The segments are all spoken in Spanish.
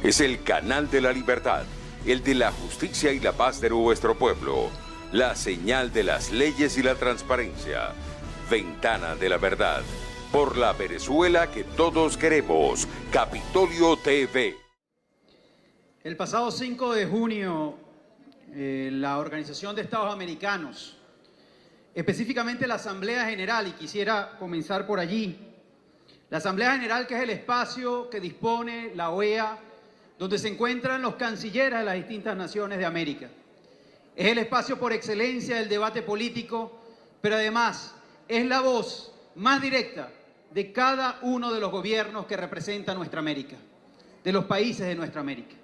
Es el canal de la libertad, el de la justicia y la paz de nuestro pueblo. La señal de las leyes y la transparencia. Ventana de la verdad. Por la Venezuela que todos queremos. Capitolio TV. El pasado 5 de junio, la Organización de Estados Americanos, específicamente la Asamblea General, y quisiera comenzar por allí, la Asamblea General, que es el espacio que dispone la OEA, donde se encuentran los cancilleres de las distintas naciones de América. Es el espacio por excelencia del debate político, pero además es la voz más directa de cada uno de los gobiernos que representa nuestra América, de los países de nuestra América.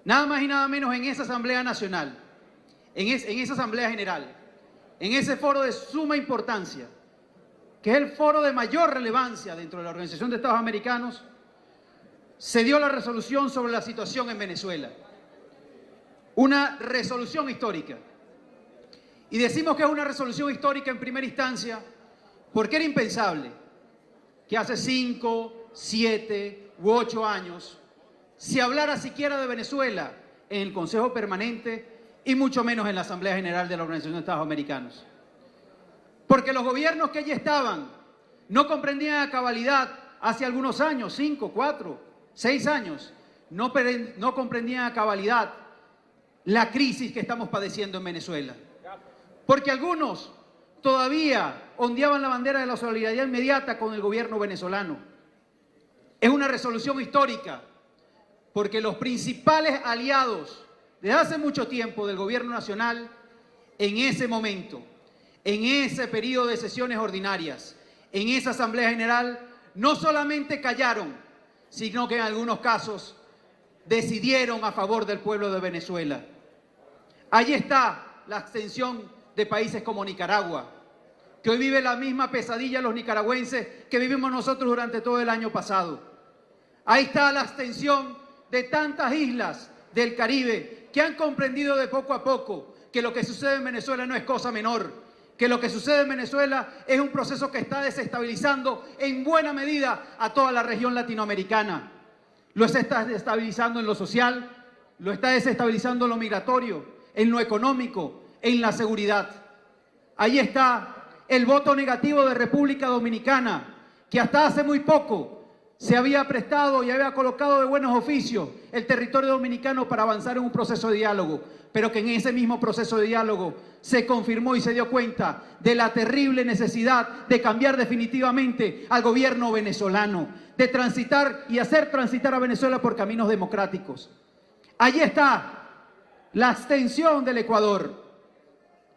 Nada más y nada menos en esa Asamblea Nacional, en esa Asamblea General, en ese foro de suma importancia, que es el foro de mayor relevancia dentro de la Organización de Estados Americanos, se dio la resolución sobre la situación en Venezuela. Una resolución histórica. Y decimos que es una resolución histórica en primera instancia porque era impensable que hace 5, 7 u 8 años se hablara siquiera de Venezuela en el Consejo Permanente y mucho menos en la Asamblea General de la Organización de Estados Americanos. Porque los gobiernos que allí estaban no comprendían a cabalidad hace algunos años, 5, 4, 6 años, no comprendían a cabalidad la crisis que estamos padeciendo en Venezuela. Porque algunos todavía ondeaban la bandera de la solidaridad inmediata con el gobierno venezolano. Es una resolución histórica porque los principales aliados desde hace mucho tiempo del gobierno nacional, en ese momento, en ese periodo de sesiones ordinarias, en esa Asamblea General, no solamente callaron, sino que en algunos casos decidieron a favor del pueblo de Venezuela. Allí está la extensión de países como Nicaragua, que hoy vive la misma pesadilla los nicaragüenses que vivimos nosotros durante todo el año pasado. Ahí está la extensión de tantas islas del Caribe que han comprendido de poco a poco que lo que sucede en Venezuela no es cosa menor, que lo que sucede en Venezuela es un proceso que está desestabilizando en buena medida a toda la región latinoamericana. Lo está desestabilizando en lo social, lo está desestabilizando en lo migratorio, en lo económico, en la seguridad. Ahí está el voto negativo de República Dominicana, que hasta hace muy poco se había prestado y había colocado de buenos oficios el territorio dominicano para avanzar en un proceso de diálogo, pero que en ese mismo proceso de diálogo se confirmó y se dio cuenta de la terrible necesidad de cambiar definitivamente al gobierno venezolano, de transitar y hacer transitar a Venezuela por caminos democráticos. Allí está la extensión del Ecuador,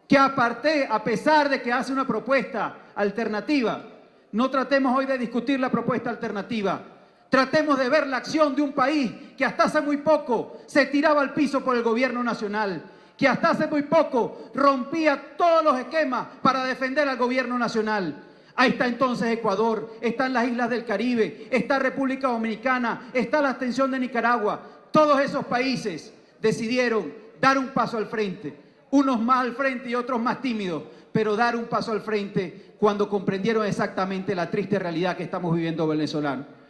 que a pesar de que hace una propuesta alternativa, no tratemos hoy de discutir la propuesta alternativa. Tratemos de ver la acción de un país que hasta hace muy poco se tiraba al piso por el gobierno nacional, que hasta hace muy poco rompía todos los esquemas para defender al gobierno nacional. Ahí está entonces Ecuador, están las islas del Caribe, está República Dominicana, está la extensión de Nicaragua. Todos esos países decidieron dar un paso al frente, unos más al frente y otros más tímidos, pero dar un paso al frente cuando comprendieron exactamente la triste realidad que estamos viviendo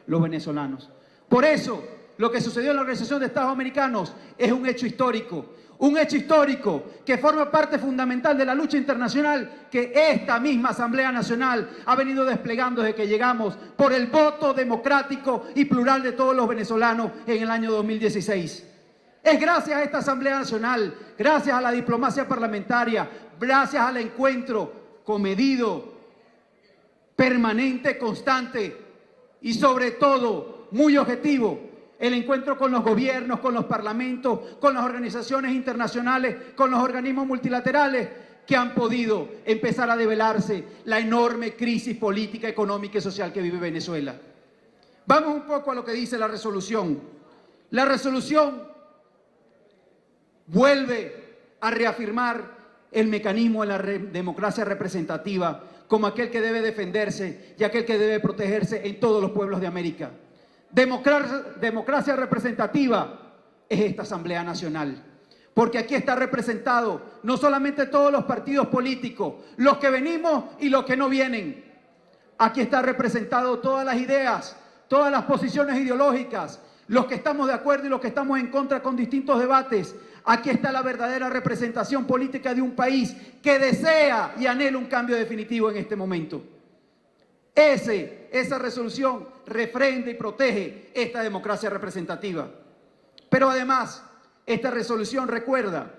los venezolanos. Por eso, lo que sucedió en la Organización de Estados Americanos es un hecho histórico que forma parte fundamental de la lucha internacional que esta misma Asamblea Nacional ha venido desplegando desde que llegamos por el voto democrático y plural de todos los venezolanos en el año 2016. Es gracias a esta Asamblea Nacional, gracias a la diplomacia parlamentaria, gracias al encuentro comedido, permanente, constante y sobre todo muy objetivo, el encuentro con los gobiernos, con los parlamentos, con las organizaciones internacionales, con los organismos multilaterales que han podido empezar a develarse la enorme crisis política, económica y social que vive Venezuela. Vamos un poco a lo que dice la resolución. La resolución vuelve a reafirmar el mecanismo de la democracia representativa como aquel que debe defenderse y aquel que debe protegerse en todos los pueblos de América. Democracia representativa es esta Asamblea Nacional, porque aquí está representado no solamente todos los partidos políticos, los que venimos y los que no vienen. Aquí está representado todas las ideas, todas las posiciones ideológicas, los que estamos de acuerdo y los que estamos en contra con distintos debates. Aquí está la verdadera representación política de un país que desea y anhela un cambio definitivo en este momento. Esa resolución refrenda y protege esta democracia representativa. Pero además, esta resolución recuerda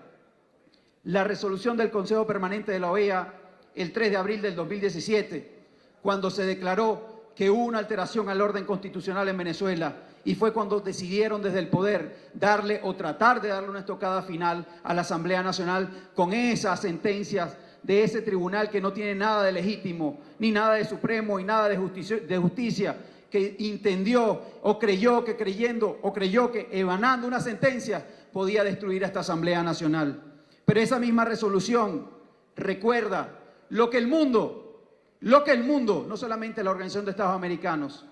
la resolución del Consejo Permanente de la OEA el 3 de abril del 2017, cuando se declaró que hubo una alteración al orden constitucional en Venezuela, y fue cuando decidieron desde el poder darle o tratar de darle una estocada final a la Asamblea Nacional con esas sentencias de ese tribunal que no tiene nada de legítimo, ni nada de supremo y nada de justicia, que entendió o creyó que emanando una sentencia podía destruir a esta Asamblea Nacional. Pero esa misma resolución recuerda lo que el mundo, no solamente la Organización de Estados Americanos,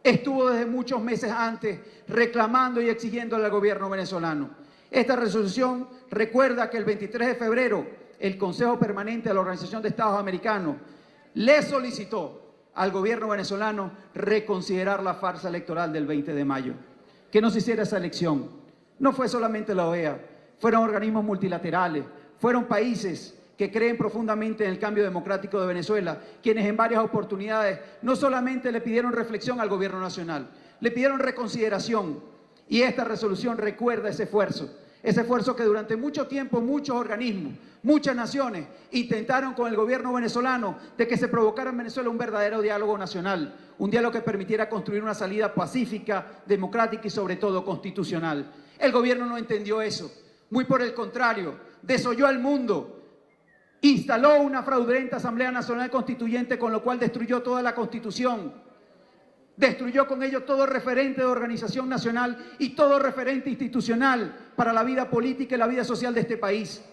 estuvo desde muchos meses antes reclamando y exigiéndole al gobierno venezolano. Esta resolución recuerda que el 23 de febrero el Consejo Permanente de la Organización de Estados Americanos le solicitó al gobierno venezolano reconsiderar la farsa electoral del 20 de mayo, que no se hiciera esa elección. No fue solamente la OEA, fueron organismos multilaterales, fueron países que creen profundamente en el cambio democrático de Venezuela, quienes en varias oportunidades no solamente le pidieron reflexión al gobierno nacional, le pidieron reconsideración, y esta resolución recuerda ese esfuerzo que durante mucho tiempo muchos organismos, muchas naciones intentaron con el gobierno venezolano de que se provocara en Venezuela un verdadero diálogo nacional, un diálogo que permitiera construir una salida pacífica, democrática y sobre todo constitucional. El gobierno no entendió eso, muy por el contrario, desoyó al mundo, instaló una fraudulenta Asamblea Nacional Constituyente, con lo cual destruyó toda la Constitución, destruyó con ello todo referente de organización nacional y todo referente institucional para la vida política y la vida social de este país.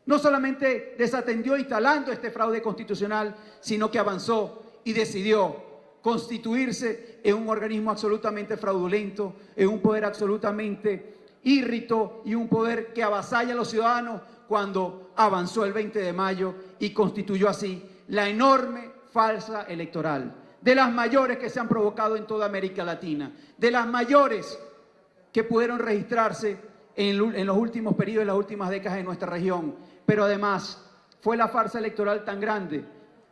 No solamente desatendió instalando este fraude constitucional, sino que avanzó y decidió constituirse en un organismo absolutamente fraudulento, en un poder absolutamente írrito y un poder que avasalla a los ciudadanos, cuando avanzó el 20 de mayo y constituyó así la enorme farsa electoral, de las mayores que se han provocado en toda América Latina, de las mayores que pudieron registrarse en los últimos periodos, en las últimas décadas en nuestra región. Pero además fue la farsa electoral tan grande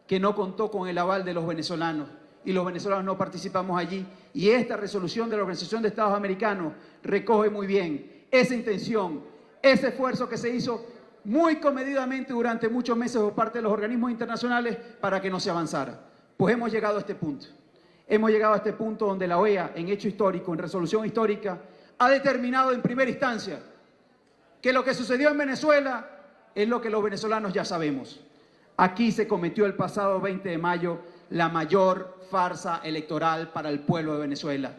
que no contó con el aval de los venezolanos, y los venezolanos no participamos allí, y esta resolución de la Organización de Estados Americanos recoge muy bien esa intención, ese esfuerzo que se hizo muy comedidamente durante muchos meses por parte de los organismos internacionales para que no se avanzara. Pues hemos llegado a este punto. Hemos llegado a este punto donde la OEA, en hecho histórico, en resolución histórica, ha determinado en primera instancia que lo que sucedió en Venezuela es lo que los venezolanos ya sabemos. Aquí se cometió el pasado 20 de mayo la mayor farsa electoral para el pueblo de Venezuela.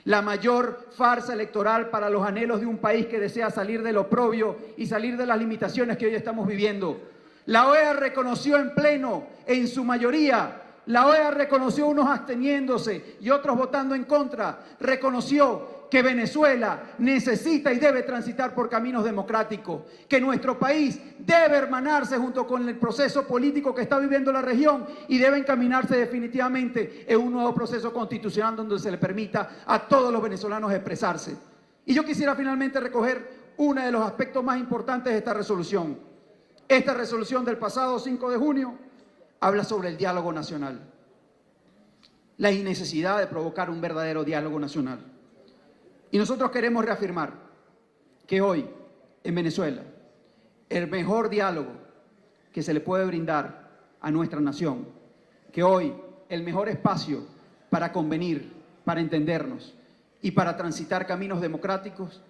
La mayor farsa electoral para los anhelos de un país que desea salir del oprobio y salir de las limitaciones que hoy estamos viviendo. La OEA reconoció en pleno, en su mayoría, la OEA reconoció unos absteniéndose y otros votando en contra, reconoció que Venezuela necesita y debe transitar por caminos democráticos, que nuestro país debe hermanarse junto con el proceso político que está viviendo la región y debe encaminarse definitivamente en un nuevo proceso constitucional donde se le permita a todos los venezolanos expresarse. Y yo quisiera finalmente recoger uno de los aspectos más importantes de esta resolución. Esta resolución del pasado 5 de junio habla sobre el diálogo nacional, la innecesidad de provocar un verdadero diálogo nacional. Y nosotros queremos reafirmar que hoy, en Venezuela, el mejor diálogo que se le puede brindar a nuestra nación, que hoy el mejor espacio para convenir, para entendernos y para transitar caminos democráticos,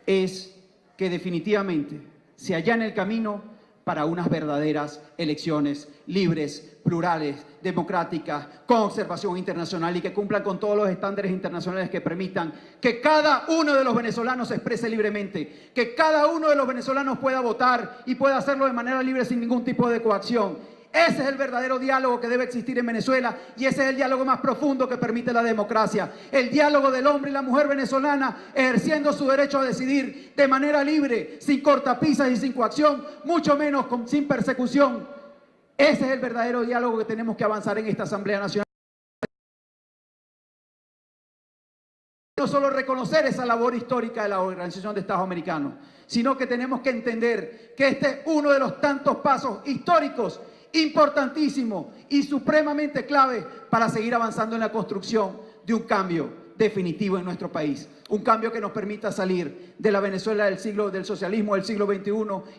es que definitivamente se allane el camino para unas verdaderas elecciones libres, plurales, democráticas, con observación internacional y que cumplan con todos los estándares internacionales que permitan que cada uno de los venezolanos se exprese libremente, que cada uno de los venezolanos pueda votar y pueda hacerlo de manera libre sin ningún tipo de coacción. Ese es el verdadero diálogo que debe existir en Venezuela y ese es el diálogo más profundo que permite la democracia. El diálogo del hombre y la mujer venezolana ejerciendo su derecho a decidir de manera libre, sin cortapisas y sin coacción, mucho menos sin persecución. Ese es el verdadero diálogo que tenemos que avanzar en esta Asamblea Nacional. solo reconocer esa labor histórica de la Organización de Estados Americanos, sino que tenemos que entender que este es uno de los tantos pasos históricos importantísimos y supremamente clave para seguir avanzando en la construcción de un cambio definitivo en nuestro país. Un cambio que nos permita salir de la Venezuela del socialismo del siglo XXI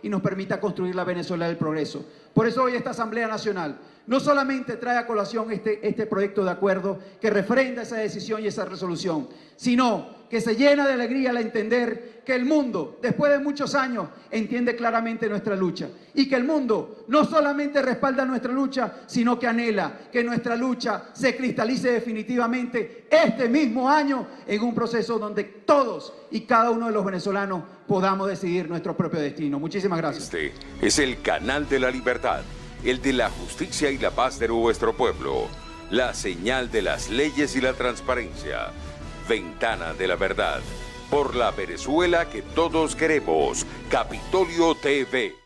y nos permita construir la Venezuela del progreso. Por eso hoy esta Asamblea Nacional no solamente trae a colación este proyecto de acuerdo que refrenda esa decisión y esa resolución, sino que se llena de alegría al entender que el mundo, después de muchos años, entiende claramente nuestra lucha y que el mundo no solamente respalda nuestra lucha, sino que anhela que nuestra lucha se cristalice definitivamente este mismo año en un proceso donde todos y cada uno de los venezolanos podamos decidir nuestro propio destino. Muchísimas gracias. Este es el canal de la libertad, el de la justicia y la paz de nuestro pueblo, la señal de las leyes y la transparencia. Ventana de la Verdad, por la Venezuela que todos queremos. Capitolio TV.